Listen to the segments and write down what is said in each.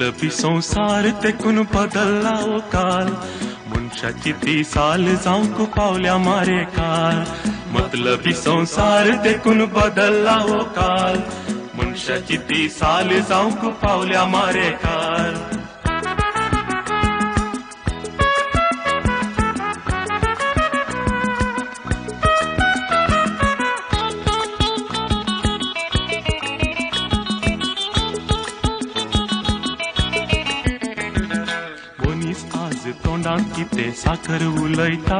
मतलबी संसार तेकून बदलला ओ काल, मनशाची ती साल जावंक पावल्या मारे काल. मतलबी संसार तेकून बदलला ओ काल, मनशाची ती साल जावंक पावल्या मारे काल. आज तोंडान किते साखर उलयता,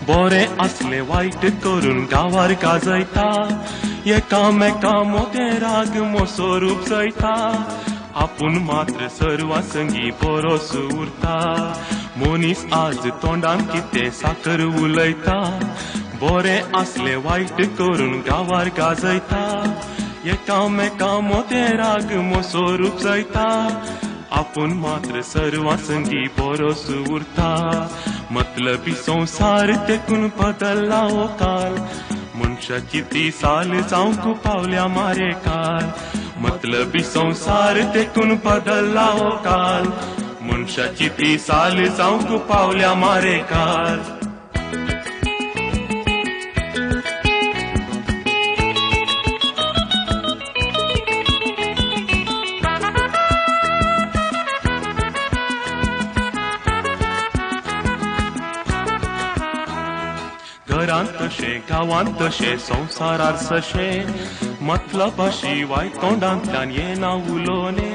बरे असले वाईट करून गावार गाजयता. एकामेका मोते राग मोसोर उपजयता, आपूण मात्र सर्वासंगी बरोस उरता. मनीस आज तोंडान किते साखर उलयता, बरे असले वाईट करून गावार गाजयता. एकामेका मोते राग मोसोर उपजयता, आपूण मात्र सर्वासंगी बरोस उरता. मतलबी संसार तेकून बदलला ओ काल, मनशाची ती साल जावंक पावल्या मारे काल. मतलबी संसार तेकून बदलला ओ काल, मनशाची ती साल जावंक पावल्या मारे काल. घरांत तशे गावांत तशे संसारार सशे, मतलबाशिवाय तोंडांतल्यान येना उलोवणे.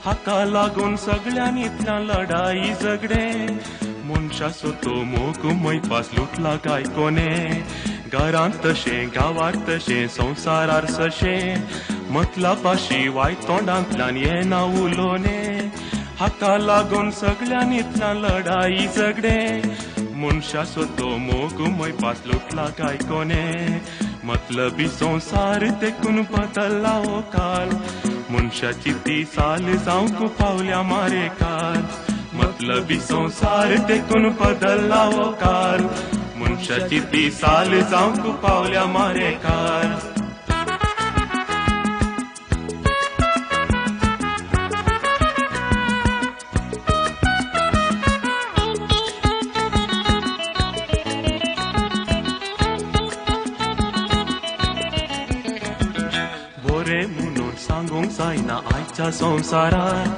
हाका लागून सगळ्यांनीतल्यान लढाई झगडे, मनशाचो तो मोग मैपास लुटला काय कोणे. घरांत तशे गावांत तशे संसारार सशे, मतलबाशिवाय तोंडांतल्यान येना उलोवणे. हाका लागून सगळ्यांनीतल्यान लढाई झगडे, मनशाचो तो मोग मैपास लुटला काय कोणे. मतलबी संसार तेकून बदलला ओ काल, मनशाची ती साल जावंक पावल्या मारे काल. मतलबी संसार तेकून बदलला ओ काल, मनशाची ती साल जावंक पावल्या मारे काल. बरे म्हणून सांगूंक जायना आयच्या संसारार,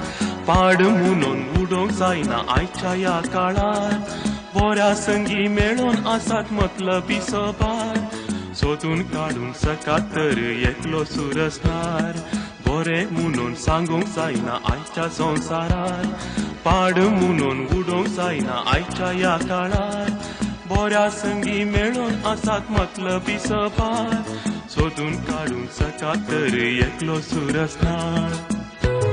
पाड म्हणून उडोवंक जायना आयच्या ह्या काळार. बऱ्या संगी मेळून आसात मतलबी सोबार, सोदून काडून सकात तर एकलो सुरसणार. बरे म्हणून सांगूंक जायना आयच्या संसारार, पाड म्हणून उडोवंक जायना आयच्या ह्या काळार. बऱ्या संगी मेळून आसात मतलबी सोबार, सोदून काडून सकात तर एकलो सुरसणार.